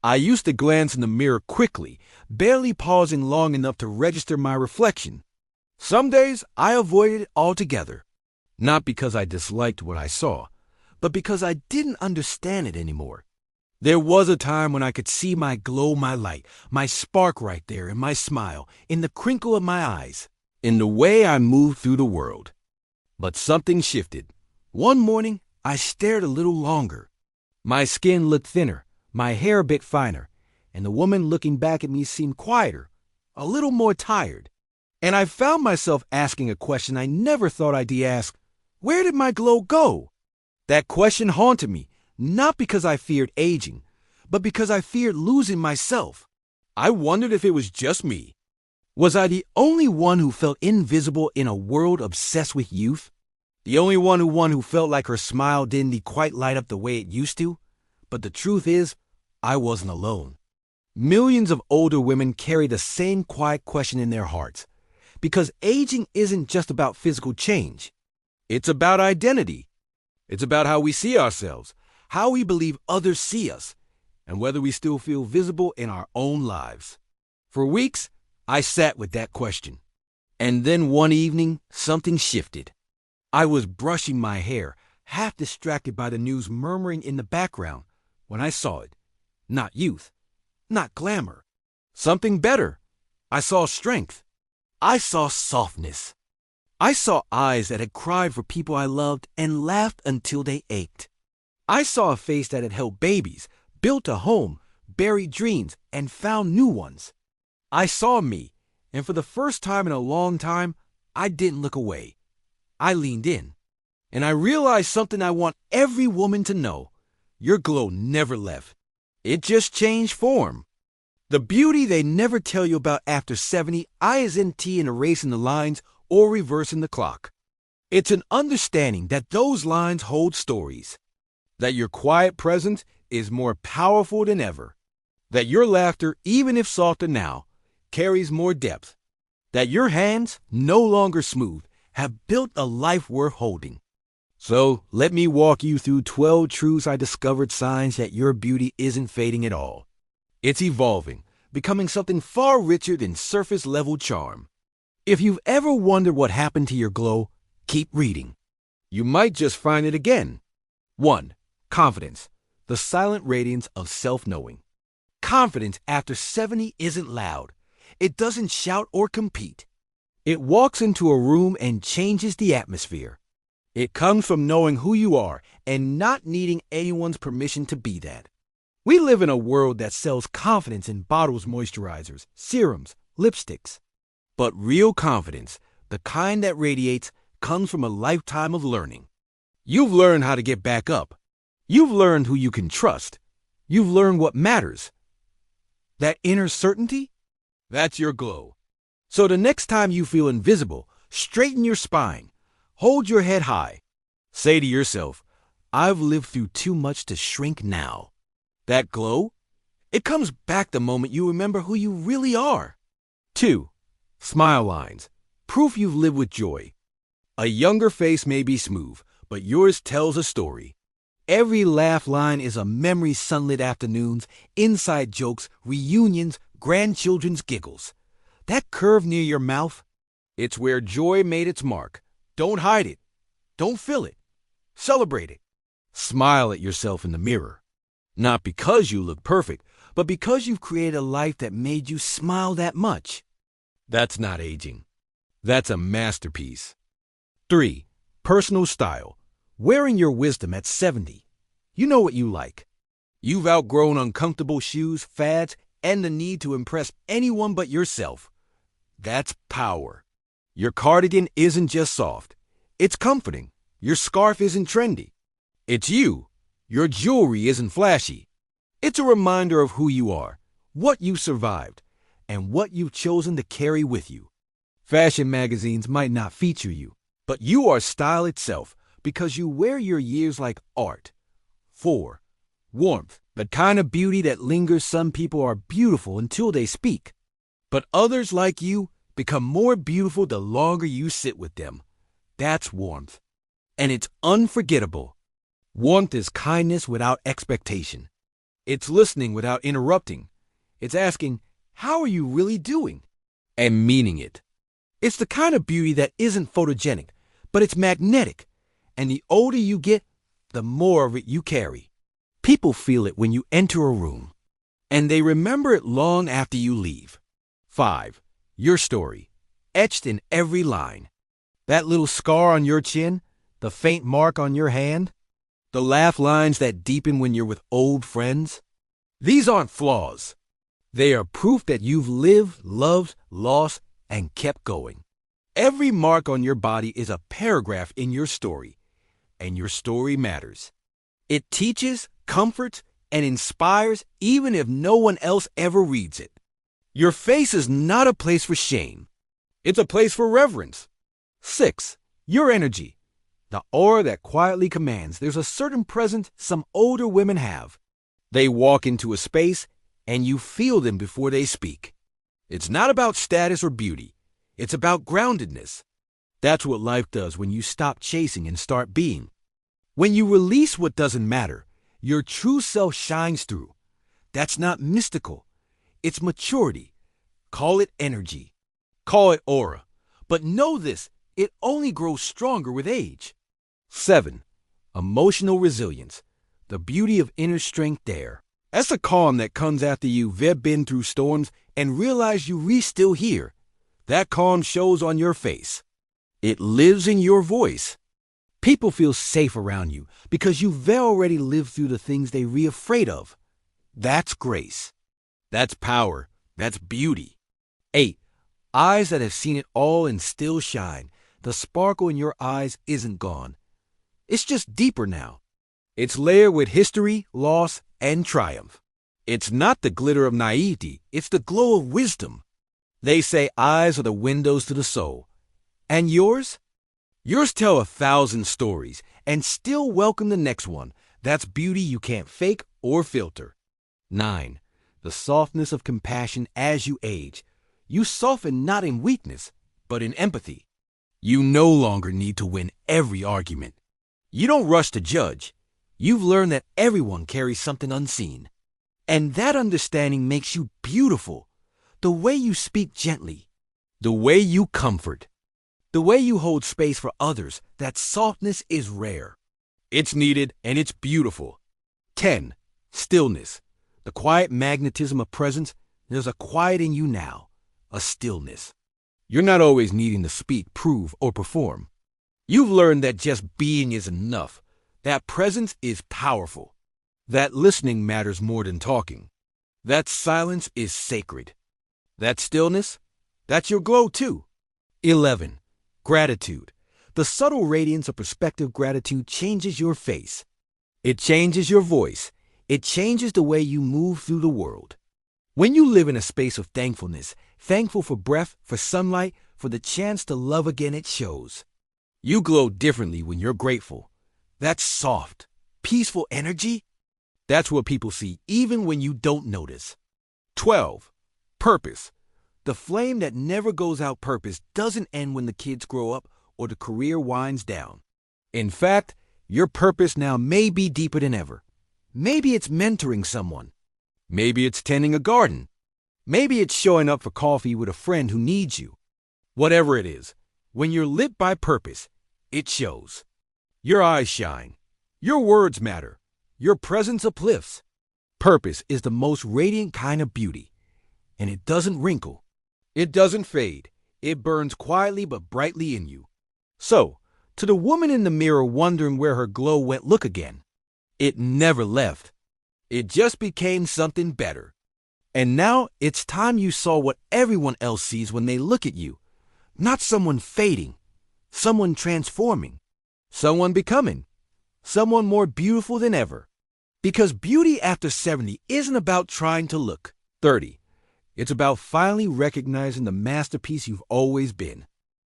I used to glance in the mirror quickly, barely pausing long enough to register my reflection. Some days I avoided it altogether, not because I disliked what I saw, but because I didn't understand it anymore. There was a time when I could see my glow, my light, my spark right there in my smile, in the crinkle of my eyes, in the way I moved through the world. But something shifted. One morning, I stared a little longer. My skin looked thinner, my hair a bit finer, and the woman looking back at me seemed quieter, a little more tired. And I found myself asking a question I never thought I'd ask. Where did my glow go? That question haunted me, not because I feared aging, but because I feared losing myself. I wondered if it was just me. Was I the only one who felt invisible in a world obsessed with youth? The only one who felt like her smile didn't quite light up the way it used to? But the truth is, I wasn't alone. Millions of older women carry the same quiet question in their hearts. Because aging isn't just about physical change. It's about identity. It's about how we see ourselves, how we believe others see us, and whether we still feel visible in our own lives. For weeks, I sat with that question. And then one evening, something shifted. I was brushing my hair, half distracted by the news murmuring in the background, when I saw it. Not youth, not glamour. Something better. I saw strength. I saw softness. I saw eyes that had cried for people I loved and laughed until they ached. I saw a face that had held babies, built a home, buried dreams, and found new ones. I saw me, and for the first time in a long time, I didn't look away. I leaned in, and I realized something I want every woman to know. Your glow never left. It just changed form. The beauty they never tell you about after 70 isn't in erasing the lines or reversing the clock. It's an understanding that those lines hold stories. That your quiet presence is more powerful than ever. That your laughter, even if softer now, carries more depth. That your hands, no longer smooth, have built a life worth holding. So let me walk you through 12 truths I discovered, signs that your beauty isn't fading at all. It's evolving, becoming something far richer than surface-level charm. If you've ever wondered what happened to your glow, keep reading. You might just find it again. 1. Confidence, the silent radiance of self-knowing. Confidence after 70 isn't loud. It doesn't shout or compete. It walks into a room and changes the atmosphere. It comes from knowing who you are and not needing anyone's permission to be that. We live in a world that sells confidence in bottles, moisturizers, serums, lipsticks. But real confidence, the kind that radiates, comes from a lifetime of learning. You've learned how to get back up. You've learned who you can trust. You've learned what matters. That inner certainty? That's your glow. So the next time you feel invisible, straighten your spine. Hold your head high. Say to yourself, I've lived through too much to shrink now. That glow? It comes back the moment you remember who you really are. 2. Smile lines. Proof you've lived with joy. A younger face may be smooth, but yours tells a story. Every laugh line is a memory, sunlit afternoons, inside jokes, reunions, grandchildren's giggles. That curve near your mouth? It's where joy made its mark. Don't hide it. Don't fill it. Celebrate it. Smile at yourself in the mirror. Not because you look perfect, but because you've created a life that made you smile that much. That's not aging. That's a masterpiece. 3. Personal style. Wearing your wisdom at 70. You know what you like. You've outgrown uncomfortable shoes, fads, and the need to impress anyone but yourself. That's power. Your cardigan isn't just soft. It's comforting. Your scarf isn't trendy. It's you. Your jewelry isn't flashy. It's a reminder of who you are, what you survived, and what you've chosen to carry with you. Fashion magazines might not feature you, but you are style itself because you wear your years like art. 4. Warmth, the kind of beauty that lingers. Some people are beautiful until they speak, but others, like you, become more beautiful the longer you sit with them. That's warmth. And it's unforgettable. Warmth is kindness without expectation. It's listening without interrupting. It's asking, how are you really doing? And meaning it. It's the kind of beauty that isn't photogenic, but it's magnetic. And the older you get, the more of it you carry. People feel it when you enter a room, and they remember it long after you leave. 5. Your story, etched in every line. That little scar on your chin, the faint mark on your hand, the laugh lines that deepen when you're with old friends. These aren't flaws. They are proof that you've lived, loved, lost, and kept going. Every mark on your body is a paragraph in your story, and your story matters. It teaches, comforts, and inspires even if no one else ever reads it. Your face is not a place for shame. It's a place for reverence. 6. Your energy, the aura that quietly commands. There's a certain presence some older women have. They walk into a space, and you feel them before they speak. It's not about status or beauty. It's about groundedness. That's what life does when you stop chasing and start being. When you release what doesn't matter, your true self shines through. That's not mystical. It's maturity. Call it energy. Call it aura. But know this, it only grows stronger with age. 7. Emotional resilience. The beauty of inner strength there. That's a calm that comes after you've been through storms and realize you're still here. That calm shows on your face. It lives in your voice. People feel safe around you because you've already lived through the things they're afraid of. That's grace. That's power. That's beauty. 8. Eyes that have seen it all and still shine. The sparkle in your eyes isn't gone. It's just deeper now. It's layered with history, loss, and triumph. It's not the glitter of naivety. It's the glow of wisdom. They say eyes are the windows to the soul. And yours? Yours tell 1,000 stories and still welcome the next one. That's beauty you can't fake or filter. 9. The softness of compassion as you age. You soften not in weakness, but in empathy. You no longer need to win every argument. You don't rush to judge. You've learned that everyone carries something unseen. And that understanding makes you beautiful. The way you speak gently. The way you comfort. The way you hold space for others. That softness is rare. It's needed and it's beautiful. 10. Stillness. The quiet magnetism of presence. There's a quiet in you now. A stillness. You're not always needing to speak, prove, or perform. You've learned that just being is enough. That presence is powerful. That listening matters more than talking. That silence is sacred. That stillness, that's your glow too. 11. Gratitude. The subtle radiance of perspective gratitude changes your face. It changes your voice. It changes the way you move through the world. When you live in a space of thankfulness, thankful for breath, for sunlight, for the chance to love again, it shows. You glow differently when you're grateful. That's soft, peaceful energy. That's what people see even when you don't notice. 12. Purpose. The flame that never goes out. Purpose doesn't end when the kids grow up or the career winds down. In fact, your purpose now may be deeper than ever. Maybe it's mentoring someone. Maybe it's tending a garden. Maybe it's showing up for coffee with a friend who needs you. Whatever it is, when you're lit by purpose, it shows. Your eyes shine. Your words matter. Your presence uplifts. Purpose is the most radiant kind of beauty. And it doesn't wrinkle. It doesn't fade. It burns quietly but brightly in you. So, to the woman in the mirror wondering where her glow went, look again. It never left. It just became something better. And now it's time you saw what everyone else sees when they look at you. Not someone fading. Someone transforming. Someone becoming. Someone more beautiful than ever. Because beauty after 70 isn't about trying to look 30. It's about finally recognizing the masterpiece you've always been.